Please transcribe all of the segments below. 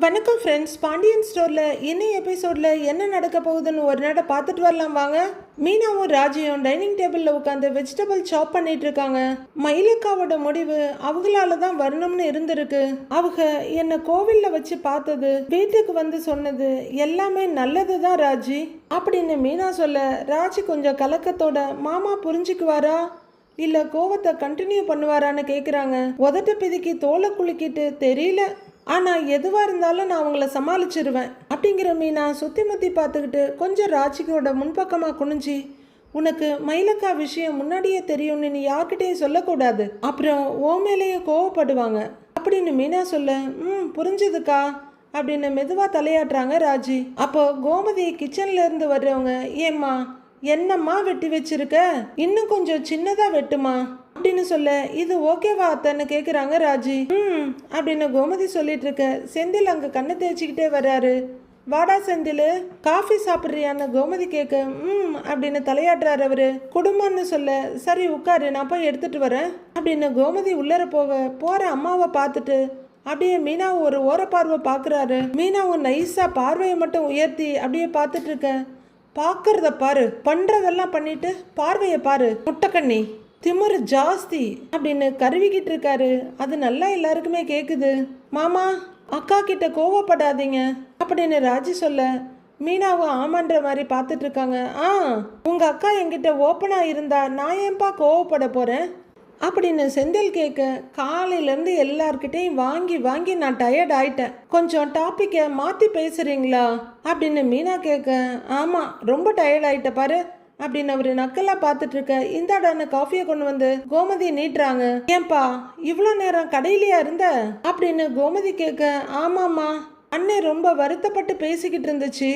வணக்கம் ஃப்ரெண்ட்ஸ். பாண்டியன் ஸ்டோரில் இன்னும் எபிசோடில் என்ன நடக்க போகுதுன்னு ஒரு நேரம் பார்த்துட்டு வரலாம் வாங்க. மீனாவும் ராஜியும் டைனிங் டேபிளில் உட்காந்து வெஜிடபிள் சாப் பண்ணிட்டு இருக்காங்க. மயிலக்காவோட முடிவு அவங்களால தான் வரணும்னு இருந்திருக்கு. அவங்க என்னை கோவிலில் வச்சு பார்த்தது, வீட்டுக்கு வந்து சொன்னது எல்லாமே நல்லது தான் ராஜி அப்படின்னு மீனா சொல்ல, ராஜி கொஞ்சம் கலக்கத்தோட மாமா புரிஞ்சுக்குவாரா இல்லை கோவத்தை கண்டினியூ பண்ணுவாரான்னு கேட்குறாங்க. உதட்ட பிதிக்கி தோலை குலுக்கிட்டு தெரியல, ஆனால் எதுவாக இருந்தாலும் நான் அவங்கள சமாளிச்சிருவேன் அப்படிங்கிற மீனா சுற்றி முற்றி பார்த்துக்கிட்டு கொஞ்சம் ராஜிக்கோட முன்பக்கமாக குனிஞ்சி, உனக்கு மயிலக்கா விஷயம் முன்னாடியே தெரியும்னு நீ யார்கிட்டையும் சொல்லக்கூடாது, அப்புறம் ஓ மேலேயே கோவப்படுவாங்க அப்படின்னு மீனா சொல்ல, புரிஞ்சுதுக்கா அப்படின்னு மெதுவாக தலையாட்டுறாங்க ராஜி. அப்போ கோமதி கிச்சன்ல இருந்து வர்றவங்க, ஏம்மா என்னம்மா வெட்டி வச்சிருக்க, இன்னும் கொஞ்சம் சின்னதாக வெட்டுமா அப்படின்னு சொல்ல, இது ஓகேவா அத்தன்னு கேட்குறாங்க ராஜி. அப்படின்னு கோமதி சொல்லிட்டு இருக்க, செந்தில் அங்கே கண்ணை தேய்ச்சிக்கிட்டே வர்றாரு. வாடா செந்தில், காஃபி சாப்பிட்றியான்னு கோமதி கேட்க, அப்படின்னு தலையாட்டுறாரு அவரு. குடும்பம்னு சொல்ல, சரி உட்காரு நான் போய் எடுத்துட்டு வரேன் அப்படின்னு கோமதி உள்ளர போற அம்மாவை பார்த்துட்டு அப்படியே மீனாவை ஒரு ஓரப்பார்வை பார்க்குறாரு. மீனாவும் நைஸா பார்வையை மட்டும் உயர்த்தி அப்படியே பார்த்துட்டு இருக்க, பார்க்கறத பாரு, பண்றதெல்லாம் பண்ணிட்டு பார்வையை பாரு, முட்டைக்கண்ணி திமிரு ஜாஸ்தி அப்படின்னு கருவிக்கிட்டு இருக்காரு. அது நல்லா எல்லாருக்குமே கேக்குது. மாமா அக்கா கிட்ட கோவப்படாதீங்க அப்படின்னு ராஜி சொல்ல, மீனாவும் ஆமான்ற மாதிரி பார்த்துட்டு இருக்காங்க. உங்க அக்கா என்கிட்ட ஓப்பனா இருந்தா நான் ஏன்பா கோவப்பட போறேன் அப்படின்னு செந்தில் கேட்க, காலையிலேருந்து எல்லார்கிட்டையும் வாங்கி வாங்கி நான் டயர்ட் ஆயிட்டேன், கொஞ்சம் டாப்பிக்கை மாற்றி பேசுறீங்களா அப்படின்னு மீனா கேட்க, ஆமாம் ரொம்ப டயர்ட் ஆயிட்ட பாரு அப்படின்னு அவரு நக்கலா பார்த்துட்டு இருக்க, இந்தாடான காஃபியை கொண்டு வந்து கோமதி நீட்டுறாங்க. ஏன்பா இவ்வளோ நேரம் கடையிலையா இருந்த அப்படின்னு கோமதி கேட்க, ஆமாம்மா அண்ணே ரொம்ப வருத்தப்பட்டு பேசிக்கிட்டு இருந்துச்சு,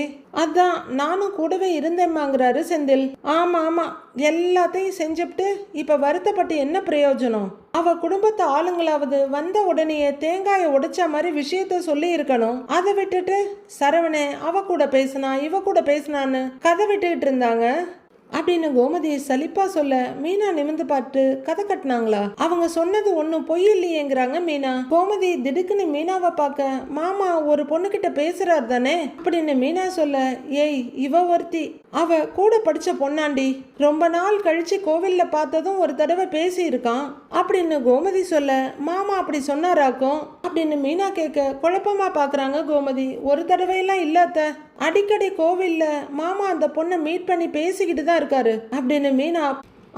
அதான் நானும் கூடவே இருந்தேம்மாங்கிறாரு செந்தில். ஆமா எல்லாத்தையும் செஞ்சுட்டு இப்ப வருத்தப்பட்டு என்ன பிரயோஜனம், அவ குடும்பத்து ஆளுங்களாவது வந்த உடனே தேங்காயை உடைச்ச மாதிரி விஷயத்த சொல்லி இருக்கணும். அதை விட்டுட்டு சரவணே அவ கூட பேசினா இவ கூட பேசினான்னு கதை விட்டுக்கிட்டு இருந்தாங்க அப்படின்னு கோமதி சலிப்பா சொல்ல, மீனா நிமிந்து பார்த்து கதை கட்டினாங்களா, அவங்க சொன்னது ஒன்னும் பொய் இல்லையேங்கிறாங்க மீனா. கோமதி திடுக்குன்னு மீனாவை பார்க்க, மாமா ஒரு பொண்ணுகிட்ட பேசுறாரு தானே அப்படின்னு மீனா சொல்ல, ஏய் இவ ஒருத்தி, அவ கூட படிச்ச பொண்ணாண்டி, ரொம்ப நாள் கழிச்சு கோவில்ல பார்த்ததும் ஒரு தடவை பேசி இருக்கான் அப்படின்னு கோமதி சொல்ல, மாமா அப்படி சொன்னாராக்கும் அப்படின்னு மீனா கேட்க, குழப்பமா பாக்குறாங்க கோமதி. ஒரு தடவையெல்லாம் இல்லாத, அடிக்கடி கோவில்ல மாமா அந்த பொண்ணை மீட் பண்ணி பேசிக்கிட்டு தான் இருக்காரு அப்படின்னு மீனா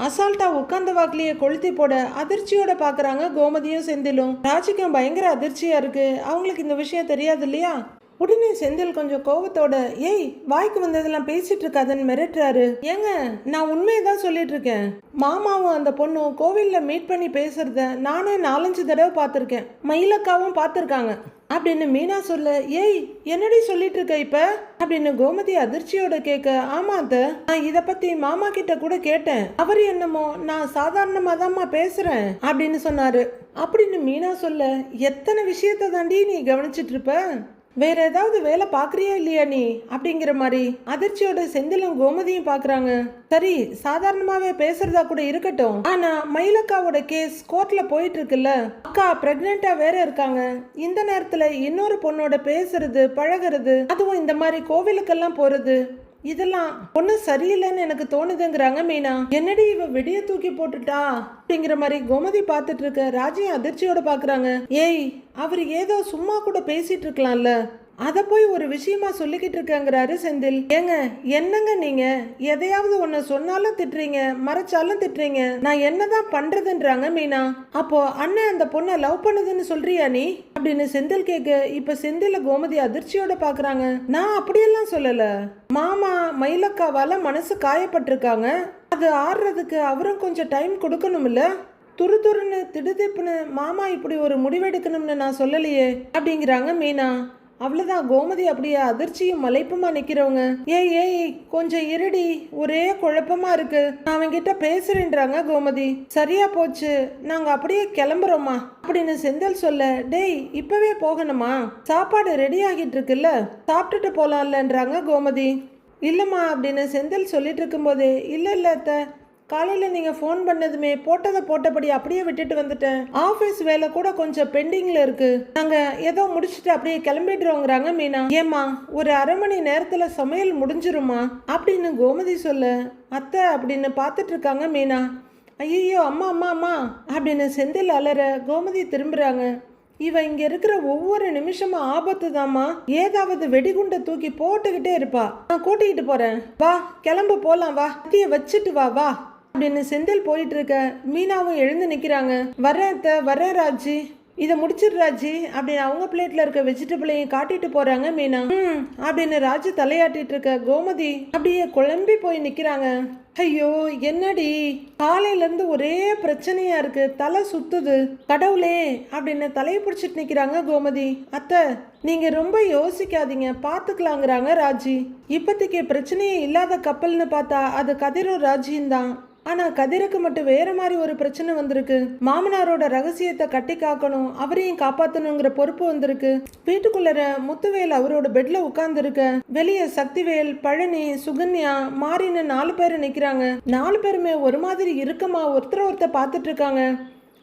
அசால்ட்டா உட்கார்ந்த வாக்கிலேயே கொளுத்தி போட அதிர்ச்சியோட பாக்குறாங்க கோமதியும் செந்திலும். ராஜிக்கும் பயங்கர அதிர்ச்சியா இருக்கு, அவங்களுக்கு இந்த விஷயம் தெரியாது இல்லையா. உடனே செந்தில் கொஞ்சம் கோவத்தோட, ஏய் வாய்க்கு வந்ததெல்லாம் பேசிட்டு இருக்காதுன்னு மிரட்டுறாரு. ஏங்க நான் உண்மையதான் சொல்லிட்டு இருக்கேன், மாமாவும் அந்த பொண்ணும் கோவில்ல மீட் பண்ணி பேசுறத நானே 4-5 தடவை பார்த்துருக்கேன், மயிலக்காவும் பார்த்துருக்காங்க அப்படின்னு மீனா சொல்ல, ஏய் என்னடி சொல்லிட்டு இருக்க இப்ப அப்படின்னு கோமதி அதிர்ச்சியோட கேட்க, ஆமாத்த நான் இத பத்தி மாமா கிட்ட கூட கேட்டேன், அவர் என்னமோ நான் சாதாரணமா தான்மா பேசுறேன் அப்படின்னு சொன்னாரு அப்படின்னு மீனா சொல்ல, எத்தனை விஷயத்த தாண்டி நீ கவனிச்சிட்டு இருப்ப, வேற ஏதாவது வேலை பாக்குறியா இல்லையா நீ அப்படிங்கிற மாதிரி அதிர்ச்சியோட செந்திலும் கோமதியும் பாக்குறாங்க. சரி சாதாரணமாவே பேசுறதா கூட இருக்கட்டும், ஆனா மயிலக்காவோட கேஸ் கோர்ட்ல போயிட்டு இருக்குல்ல, அக்கா பிரெக்னெண்டா வேற இருக்காங்க, இந்த நேரத்துல இன்னொரு பொண்ணோட பேசுறது பழகிறது, அதுவும் இந்த மாதிரி கோவிலுக்கெல்லாம் போறது, இதெல்லாம் ஒண்ணு சரியில்லைன்னு எனக்கு தோணுதுங்கிறாங்க மீனா. என்னடி இவ வெடிய தூக்கி போட்டுட்டா அப்படிங்கிற மாதிரி கோமதி பார்த்துட்டு இருக்க, ராஜியும் அதிர்ச்சியோட பாக்குறாங்க. ஏய் அவர் ஏதோ சும்மா கூட பேசிட்டு இருக்கலாம்ல, அத போய் ஒரு விஷயமா சொல்லிக்கிட்டு இருக்கங்கிறாரு செந்தில். ஏங்க என்னங்க நீங்க எதையாவது ஒண்ணு சொன்னாலும் திட்டுறீங்க, மறைச்சாலும் திட்டுறீங்க, நான் என்னதான் பண்றதுன்றாங்க மீனா. அப்போ அண்ணன் அந்த பொண்ணை லவ் பண்ணுதுன்னு சொல்றியா நீ அப்படின்னு செந்தில் கேட்க, இப்ப செந்தில கோமதி அதிர்ச்சியோட பாக்குறாங்க. நான் அப்படியெல்லாம் சொல்லல, மாமா மயிலக்காவால மனசு காயப்பட்டிருக்காங்க, அது ஆடுறதுக்கு அவரும் கொஞ்சம் டைம் கொடுக்கணும்ல, துருன்னு திடுதிப்புன்னு மாமா இப்படி ஒரு முடிவெடுக்கணும்னு நான் சொல்லலையே அப்படிங்கிறாங்க மீனா. அவ்வளவுதான் கோமதி அப்படியே அதிர்ச்சியும் மலைப்புமா நிக்கிறவங்க. ஏய் கொஞ்சம் இருடி, ஒரே குழப்பமா இருக்கு, நான் அவங்கிட்ட பேசுறேன்றாங்க கோமதி. சரியா போச்சு, நாங்க அப்படியே கிளம்புறோமா அப்படின்னு செந்தில் சொல்ல, டேய் இப்பவே போகணுமா, சாப்பாடு ரெடி ஆகிட்டு இருக்குல்ல சாப்பிட்டுட்டு போலாம்லன்றாங்க கோமதி. இல்லம்மா அப்படின்னு செந்தில் சொல்லிட்டு இருக்கும் போதே, இல்ல அத்த காலையில் நீங்கள் ஃபோன் பண்ணதுமே போட்டதை போட்டபடி அப்படியே விட்டுட்டு வந்துட்டேன். ஆஃபீஸ் வேலை கூட கொஞ்சம் பெண்டிங்கில் இருக்கு. நாங்கள் ஏதோ முடிச்சுட்டு அப்படியே கிளம்பிடுறோங்கிறாங்க மீனா. ஏம்மா ஒரு அரை மணி நேரத்தில் சமையல் முடிஞ்சிருமா அப்படின்னு கோமதி சொல்ல, அத்தை அப்படின்னு பார்த்துட்டு இருக்காங்க மீனா. ஐயோ அம்மா அம்மா அம்மா அப்படின்னு செந்தில் அலற கோமதி திரும்புகிறாங்க. இவ இங்க இருக்கிற ஒவ்வொரு நிமிஷமும் ஆபத்து தாம்மா. ஏதாவது வெடிகுண்டை தூக்கி போட்டுக்கிட்டே இருப்பா. நான் கூட்டிகிட்டு போறேன், வா கிளம்பு போலாம், வா கத்திய வச்சுட்டு வா வா அப்படின்னு செந்தில் போயிட்டு இருக்க மீனாவும் எழுந்து நிக்கிறாங்க. வரேன் ராஜி, இதை முடிச்சிடு ராஜி அப்படின்னு அவங்க பிளேட்ல இருக்க வெஜிடபிளையும் காட்டிட்டு போறாங்க மீனா. அப்படின்னு ராஜு தலையாட்டிட்டு இருக்க கோமதி அப்படியே குழம்பி போய் நிக்கிறாங்க. ஐயோ என்னடி காலையில இருந்து ஒரே பிரச்சனையா இருக்கு, தலை சுத்துது கடவுளே அப்படின்னு தலையை பிடிச்சிட்டு நிக்கிறாங்க கோமதி. அத்தை நீங்க ரொம்ப யோசிக்காதீங்க, பாத்துக்கலாங்கிறாங்க ராஜி. இப்போதைக்கு பிரச்சனையே இல்லாத கப்பல்னு பார்த்தா அது கதிரும் ராஜியும் தான். ஆனா கதிருக்கு மட்டும் வேற மாதிரி ஒரு பிரச்சனை வந்திருக்கு. மாமனாரோட ரகசியத்தை கட்டி காக்கணும், அவரையும் காப்பாத்தணுங்கிற பொறுப்பு வந்திருக்கு. வீட்டுக்குள்ளர முத்துவேல் அவரோட பெட்ல உட்கார்ந்து இருக்க, வெளியே சக்திவேல், பழனி, சுகன்யா, மாறின்னு 4 பேர் நிக்கிறாங்க. 4 பேருமே ஒரு மாதிரி இறுக்கமா ஒருத்தர் பார்த்துட்டு இருக்காங்க.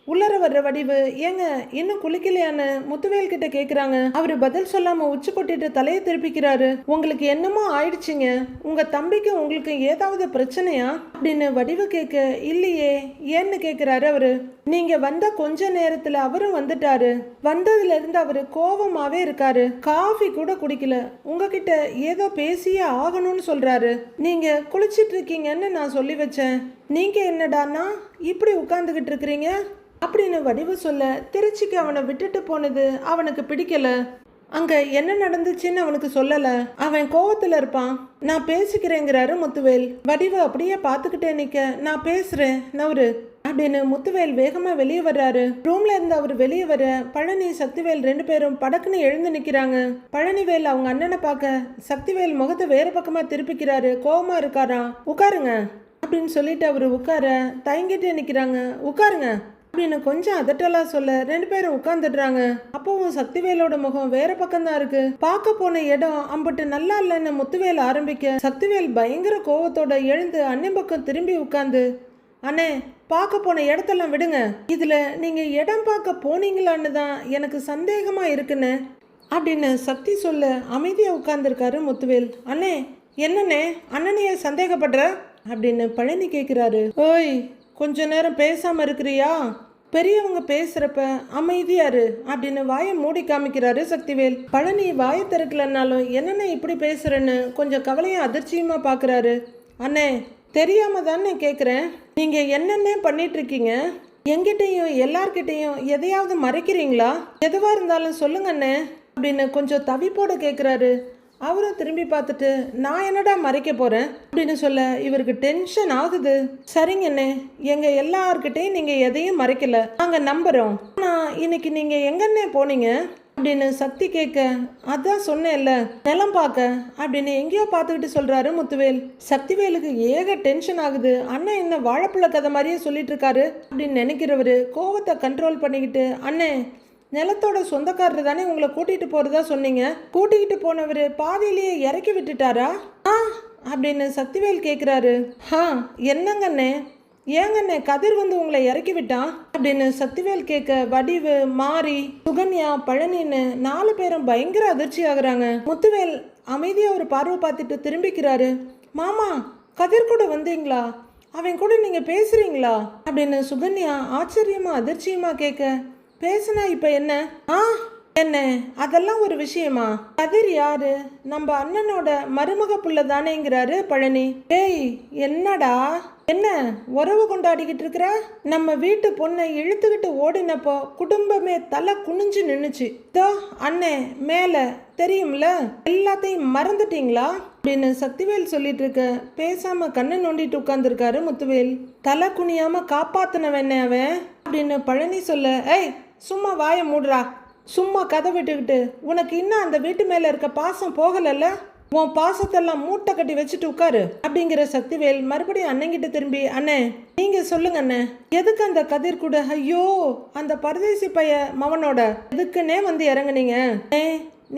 உள்ளர வர்ற வடிவு, ஏங்க இன்னும் குளிக்கலையான்னு முத்துவேல் கிட்ட கேக்குறாங்க. அவரு பதில் சொல்லாம உச்சி கொட்டிட்டு தலையை திருப்பிக்கிறாரு. உங்களுக்கு என்னமோ ஆயிடுச்சுங்க, உங்க தம்பிக்கு உங்களுக்கு ஏதாவது பிரச்சனையா அப்படின்னு வடிவு கேட்க, இல்லையே ஏன்னு கேக்குறாரு அவரு. நீங்க வந்த கொஞ்ச நேரத்துல அவரும் வந்துட்டாரு. வந்ததுல இருந்து அவரு கோவமாவே இருக்காரு. காஃபி கூட குடிக்கல. உங்ககிட்ட ஏதோ பேசியே ஆகணும்னு சொல்றாரு. நீங்க குளிச்சிட்டு இருக்கீங்கன்னு நான் சொல்லி வச்சேன். நீங்க என்னடான்னா இப்படி உட்கார்ந்துகிட்டு இருக்கிறீங்க அப்படின்னு வடிவு சொல்ல, திருச்சிக்கு அவனை விட்டுட்டு போனது அவனுக்கு பிடிக்கல. அங்க என்ன நடந்துச்சுன்னு அவனுக்கு சொல்லல. அவன் கோவத்துல இருப்பான். நான் பேசிக்கிறேங்கிறாரு முத்துவேல். வடிவு அப்படியே பார்த்துக்கிட்டே நிக்க, நான் பேசுறேன் நவரு அப்படின்னு முத்துவேல் வேகமா வெளியே வர்றாரு. ரூம்ல இருந்து அவர் வெளியே வர பழனி, சக்திவேல் 2 பேரும் படக்குன்னு எழுந்து நிக்கிறாங்க. பழனிவேல் அவங்க அண்ணனை பார்க்க சக்திவேல் முகத்தை வேற பக்கமா திருப்பிக்கிறாரு. கோவமா இருக்காராம். உட்காருங்க அப்படின்னு சொல்லிட்டு அவரு உட்கார தயங்கிட்டே நிக்கிறாங்க. உட்காருங்க அப்படின்னு கொஞ்சம் அதட்டலா சொல்ல 2 பேரும் உட்கார்ந்துடுறாங்க. அப்பவும் சக்திவேலோட முகம் வேற பக்கம் தான் இருக்கு. பார்க்க போன இடம் அம்பட்டு நல்லா இல்லைன்னு முத்துவேல் ஆரம்பிக்க, சக்திவேல் பயங்கர கோவத்தோட எழுந்து அண்ணன் பக்கம் திரும்பி உட்கார்ந்து, அண்ணே பார்க்க போன இடத்தெல்லாம் விடுங்க, இதுல நீங்க இடம் பார்க்க போனீங்களான்னு தான் எனக்கு சந்தேகமா இருக்குன்னு அப்படின்னு சக்தி சொல்ல அமைதியா உட்கார்ந்துருக்காரு முத்துவேல். அண்ணே என்னண்ணே அண்ணனையே சந்தேகப்படுற அப்படின்னு பழனி கேட்கிறாரு. ஓய் கொஞ்ச நேரம் பேசாம இருக்கிறியா, பெரியவங்க பேசுறப்ப அமைதியாரு அப்படின்னு வாயை மூடி காமிக்கிறாரு சக்திவேல். பழனி வாயை திறக்கலன்னாலும் என்னென்ன இப்படி பேசுறேன்னு கொஞ்சம் கவலையும் அதிர்ச்சியுமா பாக்குறாரு. அண்ணே தெரியாம தானே கேக்குறேன், நீங்க என்னென்ன பண்ணிட்டு இருக்கீங்க, எங்கிட்டையும் எல்லார்கிட்டையும் எதையாவது மறைக்கிறீங்களா, எதுவா இருந்தாலும் சொல்லுங்க அண்ணே அப்படின்னு கொஞ்சம் தவிப்போட கேக்குறாரு. அவரும் திரும்பி பார்த்துட்டு, நான் என்னடா மறைக்க போறேன் அப்படின்னு சொல்ல இவருக்கு டென்ஷன் ஆகுது. சரிங்கண்ணே, எங்க எல்லார்கிட்டையும் நீங்க எதையும் மறைக்கல, நாங்க நம்புறோம். ஆனா இன்னைக்கு நீங்க எங்கண்ணே போனீங்க அப்படின்னு சக்தி கேட்க, அதான் சொன்னேன்ல நிலம் பார்க்க அப்படின்னு எங்கேயோ பார்த்துக்கிட்டு சொல்றாரு முத்துவேல். சக்திவேலுக்கு ஏக டென்ஷன் ஆகுது. அண்ணன் என்ன வாழைப்பழ கதை மாதிரியே சொல்லிட்டு இருக்காரு அப்படின்னு நினைக்கிறவரு கோவத்தை கண்ட்ரோல் பண்ணிக்கிட்டு, அண்ணே நிலத்தோட சொந்தக்காரர் தானே உங்களை கூட்டிகிட்டு போகிறதா சொன்னீங்க, கூட்டிகிட்டு போனவர் பாதியிலேயே இறக்கி விட்டுட்டாரா அப்படின்னு சக்திவேல் கேட்குறாரு. என்னங்கண்ணே, ஏங்கண்ணே கதிர் வந்து உங்களை இறக்கி விட்டான் அப்படின்னு சக்திவேல் கேட்க, வடிவு, மாறி, சுகன்யா, பழனின்னு 4 பேரும் பயங்கர அதிர்ச்சி ஆகுறாங்க. முத்துவேல் அமைதியாக ஒரு பார்வை பார்த்துட்டு திரும்பிக்கிறாரு. மாமா கதிர் கூட வந்தீங்களா, அவன் கூட நீங்கள் பேசுகிறீங்களா அப்படின்னு சுகன்யா ஆச்சரியமா அதிர்ச்சியுமா கேட்க, பேசுனா இப்ப என்ன என்ன அதெல்லாம் ஒரு விஷயமா, கதிர் யாரு, நம்ம அண்ணனோட மருமக புள்ள தானேங்கிறாரு பழனி. டேய் என்னடா என்ன உறவு கொண்டாடிக்கிட்டு இருக்கிற, நம்ம வீட்டு பொண்ணை இழுத்துக்கிட்டு ஓடினப்போ குடும்பமே தலை குனிஞ்சு நின்னுச்சு. தோ அண்ணே மேல தெரியும்ல, எல்லாத்தையும் மறந்துட்டீங்களா அப்படின்னு சக்திவேல் சொல்லிட்டு இருக்க, பேசாம கண்ணை நோண்டிட்டு உட்கார்ந்துருக்காரு முத்துவேல். தலை குனியாம காப்பாத்தினவன் அவன் அப்படின்னு பழனி சொல்ல, ஏய் சும்மா வாயை மூடுறா, சும்மா கதை விட்டுக்கிட்டு, உனக்கு இன்னும் அந்த வீட்டு மேல இருக்க பாசம் போகலல்ல, உன் பாசத்தெல்லாம் மூட்டை கட்டி வச்சுட்டு உட்காரு அப்படிங்கிற சக்திவேல் மறுபடியும் அண்ணங்கிட்ட திரும்பி, அண்ணே நீங்க சொல்லுங்க அண்ணே, எதுக்கு அந்த கதிர் கூட, ஐயோ அந்த பரதேசி பைய மவனோட எதுக்குன்னே வந்து இறங்குனீங்க,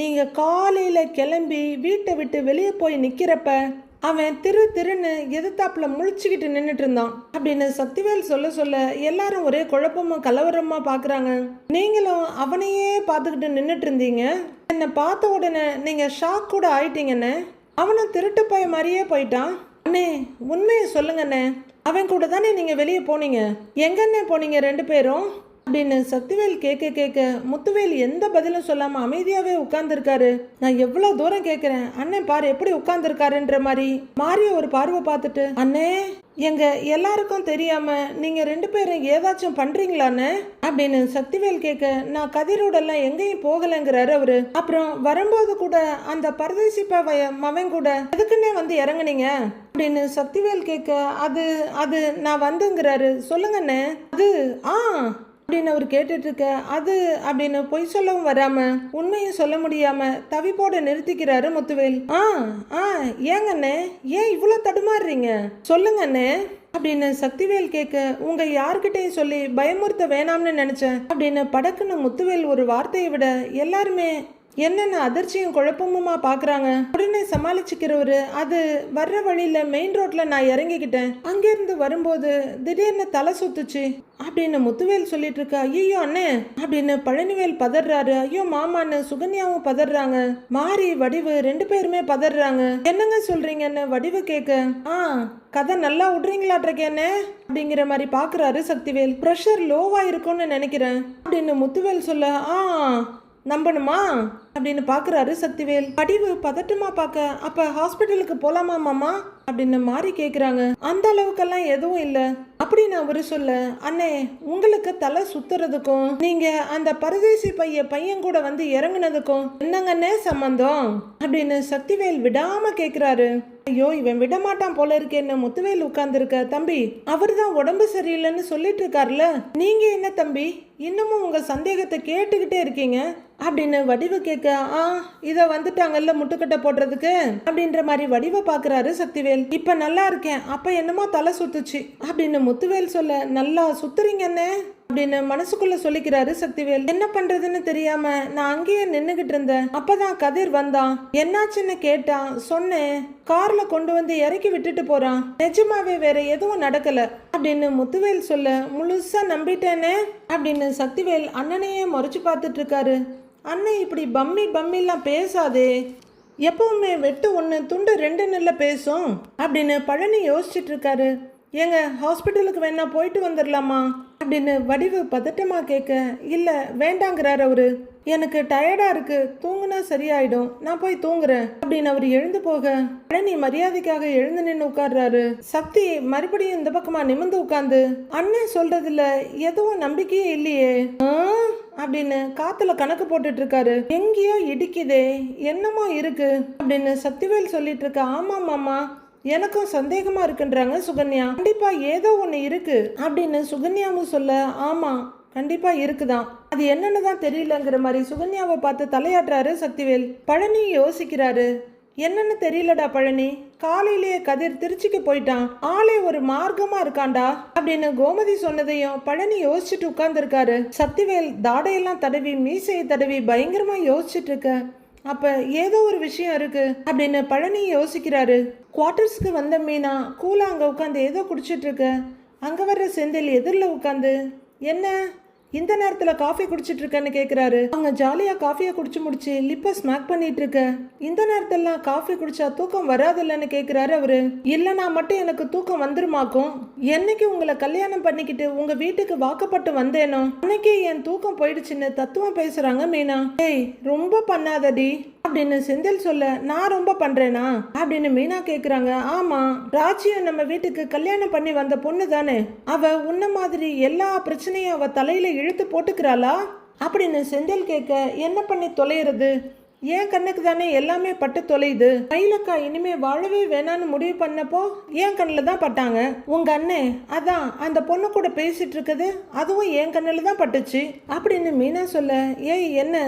நீங்க காலையில கிளம்பி வீட்டை விட்டு வெளியே போய் நிக்கிறப்ப அவன் திரு திருன்னு எதிர்த்தாப்புல முழிச்சுக்கிட்டு நின்றுட்டு இருந்தான் அப்படின்னு சக்திவேல் சொல்ல சொல்ல எல்லாரும் ஒரே குழப்பமா கலவரமா பாக்குறாங்க. நீங்களும் அவனையே பார்த்துக்கிட்டு நின்றுட்டு இருந்தீங்க. என்னை பார்த்த உடனே நீங்க ஷாக் கூட ஆயிட்டீங்கன்னு. அவனும் திருட்டு பைய மாதிரியே போயிட்டான். அண்ணே உண்மையை சொல்லுங்கண்ணே, அவன் கூட தானே நீங்க வெளியே போனீங்க, எங்கண்ணே போனீங்க 2 பேரும் அப்படின்னு சக்திவேல் கேட்க கேட்க முத்துவேல் எந்த பதிலும் சொல்லாம அமைதியாவே உட்கார்ந்துருக்காரு. நான் எவ்வளவு தூரம் கேட்கிறேன், அண்ணன் பாரு எப்படி உட்கார்ந்துருக்காருன்ற மாதிரி மாறிய ஒரு பார்வை பார்த்துட்டு, அண்ணே எங்க எல்லாருக்கும் தெரியாம நீங்க 2 பேரும் ஏதாச்சும் பண்றீங்களான்னு அப்படின்னு சக்திவேல் கேட்க, நான் கதிரோடெல்லாம் எங்கேயும் போகலைங்கிறாரு அவரு. அப்புறம் வரும்போது கூட அந்த பரதேசி மவன் கூட எதுக்குன்னே வந்து இறங்குனீங்க அப்படின்னு சக்திவேல் கேட்க, அது அது நான் வந்துங்கிறாரு. சொல்லுங்கண்ணே. அது அப்படின்னு அவர் கேட்டுட்டு இருக்க, அது அப்படின்னு பொய் சொல்லவும் வராம உண்மையும் சொல்ல முடியாம தவிப்போட நிறுத்திக்கிறாரு முத்துவேல். ஏங்கண்ணே ஏன் இவ்வளவு தடுமாறுறீங்க, சொல்லுங்கண்ணே அப்படின்னு சக்திவேல் கேட்க, உங்க யார்கிட்டையும் சொல்லி பயமுறுத்த வேணாம்னு நினைச்சேன் அப்படின்னு படக்குன்னு முத்துவேல் ஒரு வார்த்தையை விட எல்லாருமே என்னென்ன அதிர்ச்சியும் குழப்பமுமா பாக்குறாங்க. உடனே சமாளிச்சுக்கிறவரு, அது வர்ற வழியில மெயின் ரோட்ல நான் இறங்கிக்கிட்டேன், அங்கிருந்து வரும்போது திடீர்னு தலை சுத்துச்சு அப்படின்னு முத்துவேல் சொல்லிட்டு இருக்க. ஐயோ அண்ணே அப்படின்னு பழனிவேல் பதறாரு. ஐயோ மாமான்னு சுகன்யாவும் பதறாங்க. மாறி வடிவு 2 பேருமே பதறாங்க. என்னங்க சொல்றீங்கன்னு வடிவு கேட்க, கதை நல்லா விடுறீங்களாட்ருக்கேன்னு அப்படிங்கிற மாதிரி பாக்குறாரு சக்திவேல். ப்ரெஷர் லோவா இருக்கும்னு நினைக்கிறேன் அப்படின்னு முத்துவேல் சொல்ல, நம்பணுமா அப்படின்னு பாக்குறாரு சக்திவேல். வடிவு பதட்டமா பார்க்க, அப்ப ஹாஸ்பிட்டலுக்கு போலாமா மாமா அப்படின்னு மாறி கேக்குறாங்க. அந்த அளவுக்கெல்லாம் எதுவும் இல்ல அப்படின்னு அவரு சொல்ல, அண்ணே உங்களுக்கு தலை சுத்துறதுக்கும் நீங்க அந்த பரதேசி பையன் கூட வந்து இறங்குனதுக்கும் என்னங்கன்னே சம்பந்தம் அப்படின்னு சக்திவேல் விடாம கேக்குறாரு. ஐயோ இவன் விடமாட்டான் போல இருக்கேன்னு முத்துவேல் உட்கார்ந்துருக்க. தம்பி அவர் தான் உடம்பு சரியில்லைன்னு சொல்லிட்டு இருக்காருல, நீங்க என்ன தம்பி இன்னமும் உங்க சந்தேகத்தை கேட்டுக்கிட்டே இருக்கீங்க அப்படின்னு வடிவு கேட்க, இத வந்துட்டாங்கல்ல முட்டுக்கட்டை போடுறதுக்கு அப்படின்ற மாதிரி வடிவை பாக்குறாரு சக்திவேல். இப்ப நல்லா இருக்கேன், அப்ப என்னமோ தலை சுத்துச்சு அப்படின்னு முத்துவேல் சொல்ல, நல்லா சுத்துறீங்கன்னு அப்படின்னு மனசுக்குள்ள சொல்லிக்கிறாரு சக்திவேல். என்ன பண்றதுன்னு தெரியாம நான் அங்கேயே நின்னுகிட்டு இருந்தேன். அப்பதான் கதிர் வந்தான். என்னாச்சுன்னு கேட்டான். சொன்னேன், கார்ல கொண்டு வந்து இறக்கி விட்டுட்டு போறான், நிஜமாவே வேற எதுவும் நடக்கல அப்படின்னு முத்துவேல் சொல்ல, முழுசா நம்பிட்டேனே அப்படின்னு சக்திவேல் அண்ணனையே முறைச்சு பார்த்துட்டு இருக்காரு. அண்ணன் இப்படி பம்மிலாம் பேசாதே, எப்பவுமே வெட்டு 1 துண்டு 2 பேசும் அப்படின்னு பழனி யோசிச்சுட்டு இருக்காரு. ஏங்க ஹாஸ்பிட்டலுக்கு வேணா போயிட்டு வந்துடலாமா அப்படின்னு வடிவு பதட்டமா கேட்க, இல்ல வேண்டாங்கிறாரு அவரு. எனக்கு டயர்டா இருக்கு, தூங்குனா சரியாயிடும், நான் போய் தூங்குறேன் அப்படின்னு அவர் எழுந்து போக பழனி மரியாதைக்காக எழுந்து நின்று உட்கார்றாரு. சக்தி மறுபடியும் இந்த பக்கமா நிமிர்ந்து உட்கார்ந்து, அண்ணன் சொல்றதுல எதுவும் நம்பிக்கையே இல்லையே அப்படின்னு காத்துல கணக்கு போட்டுட்டு இருக்காரு. எங்கேயோ இடிக்குதே, என்னமோ இருக்கு அப்படின்னு சக்திவேல் சொல்லிட்டு இருக்க. ஆமா மாமா எனக்கும் சந்தேகமா இருக்குன்றாங்க சுகன்யா. கண்டிப்பா ஏதோ ஒண்ணு இருக்கு அப்படின்னு சுகன்யாவும் சொல்ல, ஆமா கண்டிப்பா இருக்குதான், அது என்னன்னு தான் தெரியலங்கிற மாதிரி சுகன்யாவை பார்த்து தலையாட்டுறாரு சக்திவேல். பழனி யோசிக்கிறாரு. என்னன்னு தெரியலடா பழனி, காலையிலேயே கதிர் திருச்சிக்கு போயிட்டான், ஆளே ஒரு மார்க்கமா இருக்காண்டா அப்படின்னு கோமதி சொன்னதையும் பழனி யோசிச்சுட்டு உட்கார்ந்துருக்காரு. சக்திவேல் தாடையெல்லாம் தடவி மீசையை தடவி பயங்கரமா யோசிச்சுட்டு இருக்க. அப்ப ஏதோ ஒரு விஷயம் இருக்கு அப்படின்னு பழனி யோசிக்கிறாரு. குவார்டர்ஸ்க்கு வந்த மீனா கூலா அங்க உட்காந்து ஏதோ குடிச்சிட்டு இருக்க. அங்க வர்ற செந்தில் எதிரில் உட்காந்து, என்ன இந்த நேரத்துல காஃபி குடிச்சிட்டு இருக்கேன்னு கேக்குறாரு. அவங்க ஜாலியா காஃபியை குடிச்சு முடிச்சு லிப்ப ஸ்மாக் பண்ணிட்டு இருக்க. இந்த நேரத்துல காஃபி குடிச்சா தூக்கம் வராதுல்லன்னு கேக்குறாரு அவரு. இல்லனா மட்டும் எனக்கு தூக்கம் வந்துருமாக்கும். என்னைக்கு உங்களை கல்யாணம் பண்ணிக்கிட்டு உங்க வீட்டுக்கு வாக்கப்பட்டு வந்தேனோ அன்னைக்கு என் தூக்கம் போயிடுச்சுன்னு தத்துவம் பேசுறாங்க மீனா. ஏய் ரொம்ப பண்ணாதடி அப்படின்னு செந்தில் சொல்ல, நான் ரொம்ப பண்றேனா அப்படின்னு மீனா கேக்குறாங்க. ஆமா, ராஜியும் நம்ம வீட்டுக்கு கல்யாணம் பண்ணி வந்த பொண்ணு தானே, அவ உன்ன மாதிரி எல்லா பிரச்சனையும் அவ தலையில இழுத்து போட்டுக்கிறாளா அப்படின்னு செந்தில் கேட்க, என்ன பண்ணி தொலைகிறது, என் கண்ணுக்கு தானே எல்லாமே பட்டு தொலையுது. மயிலக்கா இனிமே வாழவே வேணான்னு முடிவு பண்ணப்போ என் கண்ணில் தான் பட்டாங்க. உங்க அண்ணே அதான் அந்த பொண்ணு கூட பேசிட்டு இருக்குது, அதுவும் என் கண்ணில் தான் பட்டுச்சு அப்படின்னு மீனா சொல்ல, ஏய் என்ன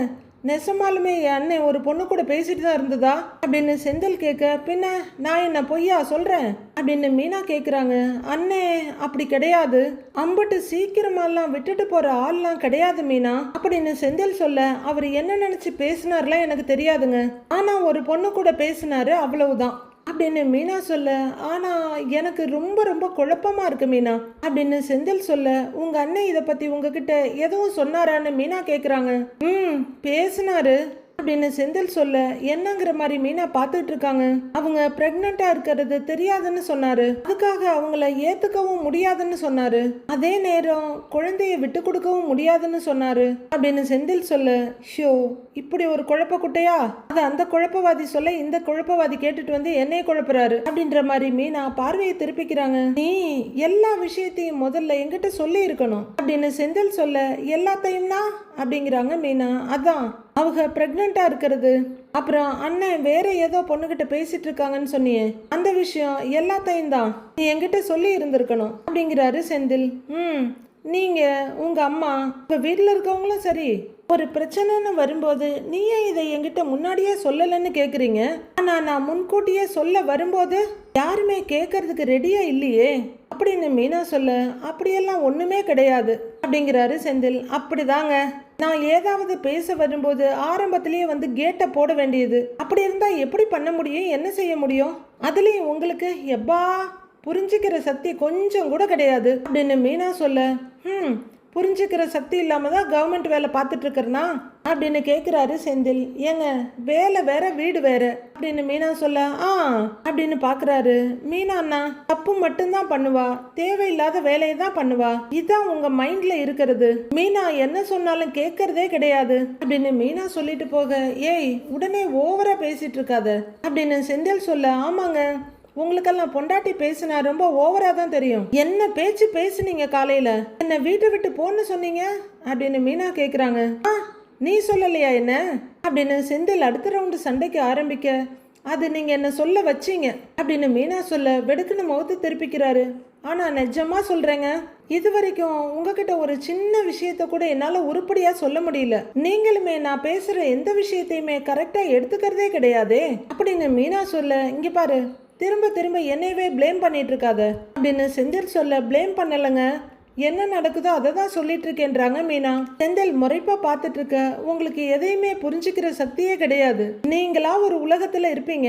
நெசமாலுமே என் அண்ணன் ஒரு பொண்ணு கூட பேசிட்டு தான் இருந்ததா அப்படின்னு செந்தில் கேட்க, பின்ன நான் என்ன பொய்யா சொல்றேன் அப்படின்னு மீனா கேக்குறாங்க. அண்ணே அப்படி கிடையாது, அம்பட்டு சீக்கிரமாலாம் விட்டுட்டு போற ஆள்லாம் கிடையாது மீனா அப்படின்னு செந்தில் சொல்ல, அவர் என்ன நினைச்சு பேசினார்லாம் எனக்கு தெரியாதுங்க, ஆனா ஒரு பொண்ணு கூட பேசினாரு அவ்வளவுதான். அப்படின்னு மீனா சொல்ல, ஆனா எனக்கு ரொம்ப ரொம்ப குழப்பமா இருக்கு மீனா அப்படின்னு செந்தில் சொல்ல, உங்க அண்ணன் இதை பத்தி உங்ககிட்ட எதுவும் சொன்னாரான்னு மீனா கேக்குறாங்க. பேசினாரு அப்படின்னு செந்தில் சொல்ல, என்னங்கிற மாதிரி மீனா பார்த்துட்டு இருக்காங்க. அவங்க பிரெக்னண்டா இருக்கிறது தெரியாதுன்னு சொன்னாரு, அதுக்காக அவங்கள ஏத்துக்கவும் முடியாதுன்னு சொன்னாரு, அதே நேரம் குழந்தைய விட்டு கொடுக்கவும் முடியாதுன்னு சொன்னாரு அப்படின்னு செந்தில் சொல்ல, ஷோ இப்படி ஒரு குழப்ப குட்டையா, அது அந்த குழப்பவாதி சொல்ல இந்த குழப்பவாதி கேட்டுட்டு வந்து என்னைய குழப்புறாரு அப்படின்ற மாதிரி மீனா பார்வையை திருப்பிக்கிறாங்க. நீ எல்லா விஷயத்தையும் முதல்ல என்கிட்ட சொல்லி இருக்கணும் அப்படின்னு செந்தில் சொல்ல, எல்லாத்தையும்னா அப்படிங்கிறாங்க மீனா. அதான் அவங்க பிரெக்னண்டா இருக்கிறது, அப்புறம் அண்ணன் வேற ஏதோ பொண்ணுகிட்ட பேசிட்டு இருக்காங்கன்னு சொன்னியே, அந்த விஷயம் எல்லாத்தையும் தான் நீ என்கிட்ட சொல்லி இருந்திருக்கணும் அப்படிங்கிறாரு செந்தில். நீங்க உங்க அம்மா உங்க வீட்டில் இருக்கவங்களும் சரி, ஒரு பிரச்சனைன்னு வரும்போது நீயே இதை என்கிட்ட முன்னாடியே சொல்லலன்னு கேக்குறீங்க, ஆனா நான் முன்கூட்டியே சொல்ல வரும்போது யாருமே கேட்கறதுக்கு ரெடியா இல்லையே அப்படின்னு மீனா சொல்ல, அப்படியெல்லாம் ஒண்ணுமே கிடையாது அப்படிங்கிறாரு செந்தில். அப்படிதாங்க, நான் ஏதாவது பேச வரும்போது ஆரம்பத்திலேயே வந்து கேட்டை போட வேண்டியது, அப்படி இருந்தா எப்படி பண்ண முடியும், என்ன செய்ய முடியும், அதுலயும் உங்களுக்கு எப்பா புரிஞ்சுக்கிற சக்தி கொஞ்சம் கூட கிடையாது அப்படின்னு மீனா சொல்ல, புரிஞ்சுக்கிற சக்தி இல்லாம தான் கவர்மெண்ட் வேலை பார்த்துட்டு இருக்கிறனா அப்படின்னு கேட்குறாரு செந்தில். ஏங்க வேலை வேற வீடு வேற அப்படின்னு மீனா சொல்ல, அப்படின்னு பார்க்குறாரு. மீனா அண்ணா தப்பு மட்டும்தான் பண்ணுவா, தேவையில்லாத வேலையை தான் பண்ணுவா, இதான் உங்க மைண்ட்ல இருக்கிறது, மீனா என்ன சொன்னாலும் கேட்கறதே கிடையாது அப்படின்னு மீனா சொல்லிட்டு போக, ஏய் உடனே ஓவரா பேசிட்டு இருக்காத அப்படின்னு செந்தில் சொல்ல, ஆமாங்க உங்களுக்கெல்லாம் பொண்டாட்டி பேசினா ரொம்ப ஓவரா தான் தெரியும், என்ன பேச்சு பேசுனீங்க காலையில, என்ன வீட்டை விட்டு போன்னு சொன்னீங்க அப்படின்னு மீனா கேக்குறாங்க. நீ சொல்லலையா என்ன அப்படின்னு செந்தில் அடுத்த ரவுண்டு சண்டைக்கு ஆரம்பிக்க, அது நீங்க என்ன சொல்ல வச்சீங்க அப்படின்னு மீனா சொல்ல, வெடுக்குன்னு முகத்தை திருப்பிக்கிறாரு. ஆனா நிஜமா சொல்றேங்க, இது வரைக்கும் உங்ககிட்ட ஒரு சின்ன விஷயத்த கூட என்னால உருப்படியா சொல்ல முடியல, நீங்களுமே நான் பேசுற எந்த விஷயத்தையுமே கரெக்டா எடுத்துக்கிறதே கிடையாதே அப்படின்னு மீனா சொல்ல, இங்க பாரு திரும்ப திரும்ப என்னையவே பிளேம் பண்ணிட்டு இருக்காத அப்படின்னு செந்தில் சொல்ல, பிளேம் பண்ணலைங்க, என்ன நடக்குதோ அதை தான் சொல்லிட்டு இருக்கேன்றாங்க மீனா. செந்தில் முறைப்பா பார்த்துட்டு இருக்க, உங்களுக்கு எதையுமே புரிஞ்சுக்கிற சக்தியே கிடையாது, நீங்களா ஒரு உலகத்துல இருப்பீங்க,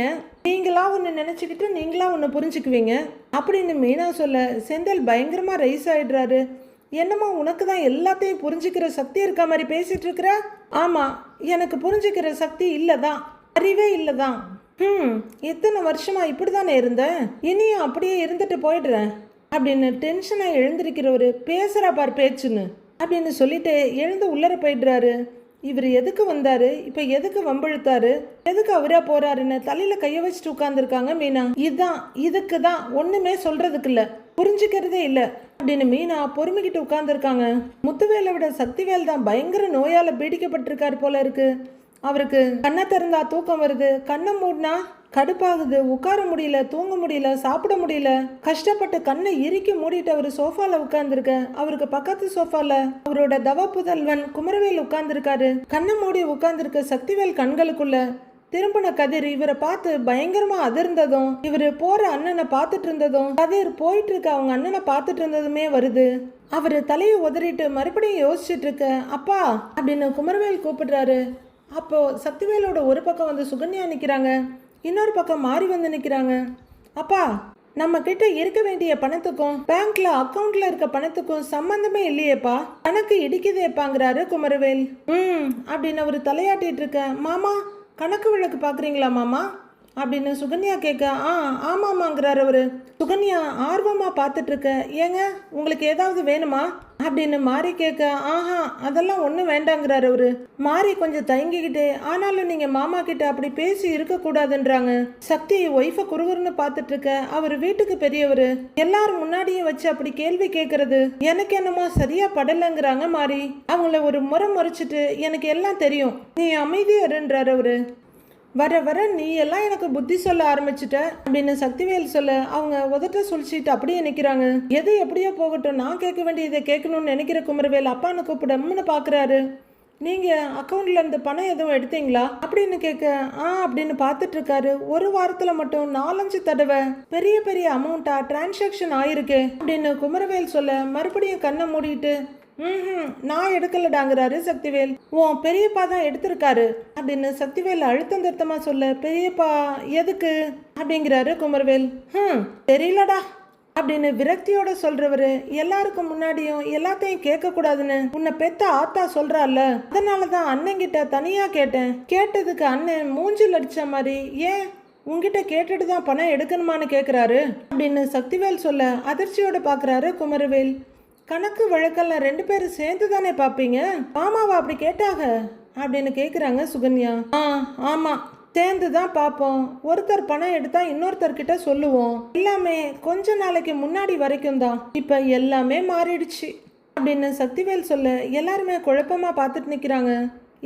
நீங்களா ஒன்று நினைச்சுக்கிட்டு நீங்களா ஒன்று புரிஞ்சுக்குவீங்க அப்படின்னு மீனா சொல்ல, செந்தில் பயங்கரமா ரைஸ் ஆயிடுறாரு. என்னம்மா உனக்கு தான் எல்லாத்தையும் புரிஞ்சுக்கிற சக்தி இருக்க மாதிரி பேசிட்டு இருக்கிற? ஆமா, எனக்கு புரிஞ்சுக்கிற சக்தி இல்லதான், அறிவே இல்லதான், எத்தனை வருஷமா இப்படிதானே இருந்தேன், இனியும் அப்படியே இருந்துட்டு போயிடுறேன் அப்படின்னு டென்ஷனா எழுந்திருக்கிறவரு, பேசுறா பார் பேச்சுன்னு அப்படின்னு சொல்லிட்டு எழுந்து உள்ளர போயிடுறாரு. இவர் எதுக்கு வந்தாரு, இப்ப எதுக்கு வம்பிழுத்தாரு, எதுக்கு அவரா போறாருன்னு தலையில கைய வச்சுட்டு உட்கார்ந்துருக்காங்க மீனா. இதுக்கு தான் ஒண்ணுமே சொல்றதுக்கு இல்ல, புரிஞ்சுக்கிறதே இல்ல அப்படின்னு மீனா பொறுமைக்கிட்டு உட்கார்ந்துருக்காங்க. முத்துவேலை விட சக்திவேல் தான் பயங்கர நோயால பீடிக்கப்பட்டிருக்காரு போல இருக்கு. அவருக்கு கண்ணை திறந்தா தூக்கம் வருது, கண்ணை மூடினா கடுப்பாகுது, உட்கார முடியல, தூங்க முடியல, சாப்பிட முடியல, கஷ்டப்பட்டு கண்ணை இறுக்கி மூடிட்டு அவர் சோஃபால உட்கார்ந்துருக்க, அவருக்கு பக்கத்து சோஃபால அவரோட தவ புதல்வன் குமரவேல் உட்கார்ந்துருக்காரு. கண்ணை மூடி உட்கார்ந்துருக்க சக்திவேல் கண்களுக்குள்ள திரும்பின கதிர் இவரை பார்த்து பயங்கரமா அதிர்ந்ததும், இவரு போற அண்ணனை பார்த்துட்டு இருந்ததும், கதிர் போயிட்டு இருக்க அவங்க அண்ணனை பார்த்துட்டு இருந்ததுமே வருது. அவரு தலையை உதறிட்டு மறுபடியும் யோசிச்சுட்டு இருக்க, அப்பா அப்படின்னு குமரவேல் கூப்பிடுறாரு. அப்போ சக்திவேலோட ஒரு பக்கம் வந்து சுகன்யா நிற்கிறாங்க, இன்னொரு பக்கம் மாறி வந்து நிற்கிறாங்க. அப்பா நம்ம கிட்ட இருக்க வேண்டிய பணத்துக்கும் பேங்க்ல அக்கவுண்ட்ல இருக்க பணத்துக்கும் சம்பந்தமே இல்லையேப்பா, கணக்கு இடிக்குதேப்பாங்கிறாரு குமரவேல். அப்படின்னு அவரு தலையாட்டிட்டு இருக்க, மாமா கணக்கு விளக்கு பாக்குறீங்களா மாமா அப்படின்னு சுகன்யா கேட்க, ஆமாமாங்கிறார் அவரு. சுகன்யா ஆர்வமா பார்த்துட்டு இருக்க, ஏங்க உங்களுக்கு ஏதாவது வேணுமா அப்படின்னு மாறி கேட்க, அதெல்லாம் ஒன்றும் வேண்டாங்கிறார் அவரு. மாறி கொஞ்சம் தயங்கிக்கிட்டே, ஆனாலும் நீங்க மாமா கிட்ட அப்படி பேசி இருக்க கூடாதுன்றாங்க. சக்தி ஒய்ஃபை குறுகுறுன்னு பார்த்துட்டு இருக்க, அவர் வீட்டுக்கு பெரியவர், எல்லாரும் முன்னாடியும் வச்சு அப்படி கேள்வி கேட்கறது எனக்கு என்னமோ சரியா படலைங்கிறாங்க மாறி. அவங்கள ஒரு முறை முறைச்சிட்டு, எனக்கு எல்லாம் தெரியும் நீ அமைதியாருன்றார் அவரு. வர வர நீ எல்லாம் எனக்கு புத்தி சொல்ல ஆரம்பிச்சுட்ட அப்படின்னு சக்திவேல் சொல்ல, அவங்க உதட்ட சொல்லிட்டு அப்படியே நிற்கிறாங்க. எது எப்படியோ போகட்டும், நான் கேட்க வேண்டியதை கேட்கணும்னு நினைக்கிற குமரவேல் அப்பான்னு கூப்பிடம்னு பார்க்குறாரு. நீங்க அக்கௌண்ட்ல இருந்து பணம் எதுவும் எடுத்தீங்களா அப்படின்னு கேட்க, அப்படின்னு பார்த்துட்டு இருக்காரு. ஒரு வாரத்துல மட்டும் 4-5 தடவை பெரிய பெரிய அமௌண்ட்டா டிரான்சாக்ஷன் ஆயிருக்கு அப்படின்னு குமரவேல் சொல்ல, மறுபடியும் கண்ணை மூடிட்டு நான் எடுக்கலடாங்கிறாரு சக்திவேல். உன் பெரியப்பா தான் எடுத்திருக்காரு அப்படின்னு சக்திவேல் அழுத்தம் திருத்தமா சொல்ல, பெரியப்பா எதுக்கு அப்படிங்கிறாரு குமரவேல். தெரியலடா அப்படின்னு விரக்தியோட சொல்றவரு, எல்லாருக்கும் முன்னாடியும் எல்லாத்தையும் கேட்க கூடாதுன்னு உன்னை பெத்த ஆத்தா சொல்றால, அதனாலதான் அண்ணன்கிட்ட தனியா கேட்டேன். கேட்டதுக்கு அண்ணன் மூஞ்சில் அடிச்ச மாதிரி, ஏன் உங்ககிட்ட கேட்டுட்டு தான் பணம் எடுக்கணுமான்னு கேட்குறாரு அப்படின்னு சக்திவேல் சொல்ல அதிர்ச்சியோட பார்க்குறாரு குமரவேல். கணக்கு வழக்கெல்லாம் 2 பேரும் சேர்ந்து தானே பார்ப்பீங்க, மாமாவா அப்படி கேட்டாங்க அப்படின்னு கேட்குறாங்க சுகன்யா. ஆமாம், சேர்ந்து தான் பார்ப்போம். ஒருத்தர் பணம் எடுத்தா இன்னொருத்தர்கிட்ட சொல்லுவோம். எல்லாமே கொஞ்ச நாளைக்கு முன்னாடி வரைக்கும் தான், இப்போ எல்லாமே மாறிடுச்சு அப்படின்னு சக்திவேல் சொல்ல எல்லாருமே குழப்பமா பார்த்துட்டு நிற்கிறாங்க.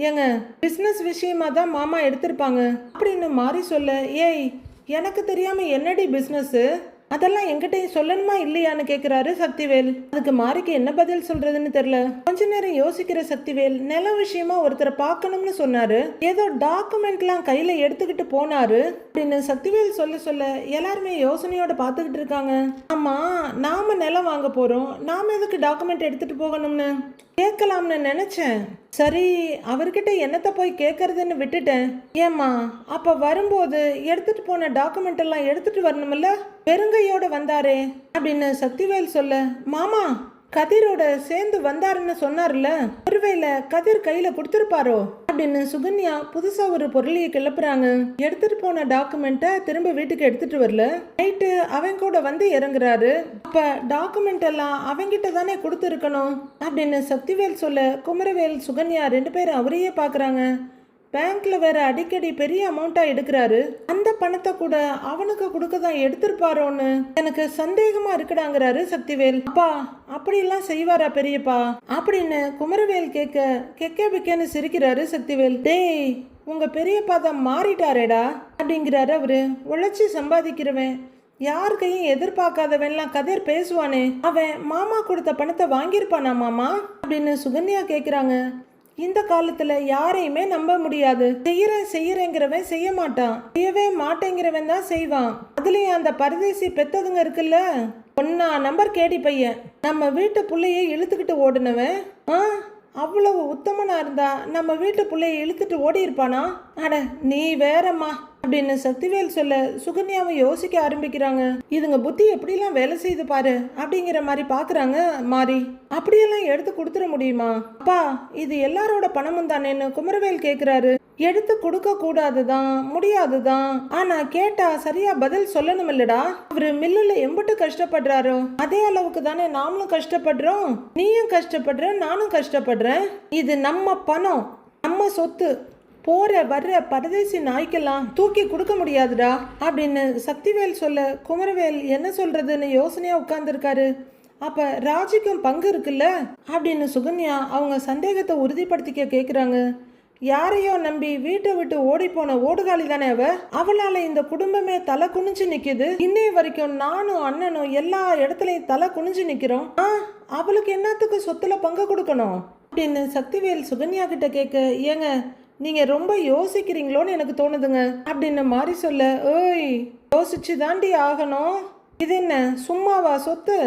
ஏங்க, பிஸ்னஸ் விஷயமா தான் மாமா எடுத்திருப்பாங்க அப்படின்னு மாறி சொல்ல, ஏய் எனக்கு தெரியாம என்னடி பிஸ்னஸ், அதெல்லாம் என்கிட்டயும் சொல்லணுமா இல்லையான்னு கேட்குறாரு சக்திவேல். அதுக்கு மாறிக்கு என்ன பதில் சொல்றதுன்னு தெரியல. கொஞ்ச நேரம் யோசிக்கிற சக்திவேல், நில விஷயமா ஒருத்தரை பார்க்கணும்னு சொன்னாரு, ஏதோ டாக்குமெண்ட்லாம் கையில எடுத்துக்கிட்டு போனாரு அப்படின்னு சக்திவேல் சொல்ல சொல்ல எல்லாருமே யோசனையோட பார்த்துக்கிட்டு இருக்காங்க. ஆமா, நாம நிலம் வாங்க போறோம், நாம எதுக்கு டாக்குமெண்ட் எடுத்துட்டு போகணும்னு கேட்கலாம்னு நினைச்சேன். சரி, அவர்கிட்ட என்னத்தை போய் கேட்கறதுன்னு விட்டுட்டேன். ஏம்மா, அப்ப வரும்போது எடுத்துட்டு போன டாக்குமெண்ட் எல்லாம் எடுத்துட்டு வரணும்ல, பெருங்கையோட வந்தாரே அப்படின்னு சக்திவேல் சொல்ல, மாமா கதிரோட சேர்ந்து வந்தாருன்னு சொன்னார்ல, ஒருவேளை கதிர் கையில கொடுத்துருப்பாரோ அப்படின்னு சுகன்யா புதுசா ஒரு பொருளையை கிளப்புறாங்க. எடுத்துட்டு போன டாக்குமெண்ட்டை திரும்ப வீட்டுக்கு எடுத்துட்டு வரல, நைட்டு அவன் கூட வந்து இறங்குறாரு. அப்ப டாக்குமெண்ட் எல்லாம் அவங்கிட்ட தானே கொடுத்துருக்கணும் அப்படின்னு சக்திவேல் சொல்ல, குமரவேல் சுகன்யா 2 பேரும் அவரையே பாக்குறாங்க. பேங்க்ல வேற அடிக்கடி பெரிய அமௌண்டா எடுக்கிறாரு, அந்த பணத்தை கூட அவனுக்கு கொடுக்க தான் எடுத்திருப்பாரோன்னு எனக்கு சந்தேகமா இருக்குடாங்கிறாரு சக்திவேல். அப்பா அப்படிலாம் செய்வாரா பெரியப்பா அப்படின்னு குமரவேல் கேட்க, கெக்க பிக்கன்னு சிரிக்கிறாரு சக்திவேல். டேய், உங்க பெரியப்பா தான் மாறிட்டாரேடா அப்படிங்கிறாரு அவரு. உழைச்சி சம்பாதிக்கிறவன், யார் கையும் எதிர்பார்க்காதவன்லாம் கதிர் பேசுவானே, அவன் மாமா கொடுத்த பணத்தை வாங்கியிருப்பானா மாமா அப்படின்னு சுகன்யா கேட்குறாங்க. இந்த காலத்துல யாரையுமே நம்ப முடியாது. செய்யறேங்கிறவன் செய்ய மாட்டான், செய்யவே மாட்டேங்கிறவன் தான் செய்வான். அதுலயும் அந்த பரதேசி பெத்ததுங்க இருக்குல்ல, ஒன்னா நம்பர் கேடி பையன், நம்ம வீட்டு புள்ளைய இழுத்துக்கிட்டு ஓடுனவன். அவ்வளவு உத்தமனா இருந்தா நம்ம வீட்டு பிள்ளைய இழுத்துட்டு ஓடி இருப்பானா? அட நீ வேறம்மா அப்படின்னு சக்திவேல் சொல்ல சுகன்யாவை யோசிக்க ஆரம்பிக்கிறாங்க. இதுங்க புத்தி எப்படிலாம் வேலை செய்து பாரு அப்படிங்கிற மாதிரி பாக்குறாங்க. மாறி அப்படியெல்லாம் எடுத்து கொடுத்துட முடியுமா? அப்பா இது எல்லாரோட பணமும் தானேன்னு குமரவேல் கேக்குறாரு. எடுத்து கொடுக்க கூடாதுதான், முடியாதுதான், ஆனா கேட்டா சரியா பதில் சொல்லணும் இல்லடா. அவரு மில்லுல எம்பிட்டு கஷ்டப்படுறாரோ அதே அளவுக்கு தானே நாமளும் கஷ்டப்படுறோம். நீயும் கஷ்டப்படுற, நானும் கஷ்டப்படுறேன். இது நம்ம பணம், நம்ம சொத்து. போற வர்ற பரதேசி நாய்க்கெல்லாம் தூக்கி கொடுக்க முடியாதுடா அப்படின்னு சக்திவேல் சொல்ல குமரவேல் என்ன சொல்றதுன்னு யோசனையா உட்கார்ந்துருக்காரு. அப்ப ராஜிக்கும் பங்கு இருக்குல்ல அப்படின்னு சுகன்யா அவங்க சந்தேகத்தை உறுதிப்படுத்திக்க கேக்குறாங்க. யாரையோ நம்பி வீட்டை விட்டு ஓடி போன ஓடுகாலி தானே அவளால இந்த குடும்பமே தலை குனிஞ்சு நிக்குது. இன்னைய வரைக்கும் நானும் அண்ணனும் எல்லா இடத்துலயும் தலை குனிஞ்சு நிக்கிறோம். அவளுக்கு என்னத்துக்கு சொத்துல பங்கு கொடுக்கணும் அப்படின்னு சக்திவேல் சுகன்யா கிட்ட கேட்க, ஏங்க நீங்க ரொம்ப யோசிக்கிறீங்களோன்னு எனக்கு தோணுதுங்க அப்படின்னு மாறி சொல்ல, ஓய் யோசிச்சு தாண்டி ஆகணும். இது என்ன சும்மாவா சொத்து?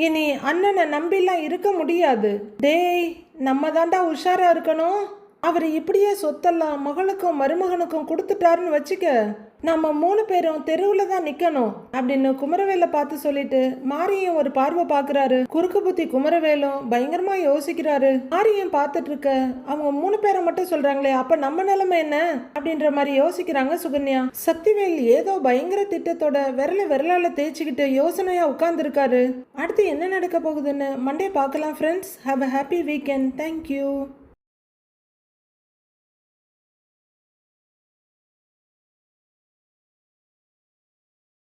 இனி அண்ணனை நம்பிலாம் இருக்க முடியாது. டேய் நம்ம தாண்டா உஷாரா இருக்கணும். அவர் இப்படியே சொத்தெல்லாம் மகளுக்கும் மருமகனுக்கும் கொடுத்துட்டாருன்னு வச்சுக்க, நம்ம 3 பேரும் தெருவுல தான் நிக்கணும் அப்படின்னு குமரவேலை பார்த்து சொல்லிட்டு மாரியும் ஒரு பார்வை பாக்குறாரு. குறுக்கு புத்தி குமரவேலும் பயங்கரமா யோசிக்கிறாரு. மாரியும் பார்த்துட்டு இருக்க அவங்க 3 பேரை மட்டும் சொல்றாங்களே, அப்ப நம்ம நிலைமை என்ன அப்படின்ற மாதிரி யோசிக்கிறாங்க சுகன்யா. சக்திவேல் ஏதோ பயங்கர திட்டத்தோட விரலால தேய்ச்சிக்கிட்டு யோசனையா உட்கார்ந்து இருக்காரு. அடுத்து என்ன நடக்க போகுதுன்னு மண்டே பார்க்கலாம் friends. Have a happy weekend. Thank you.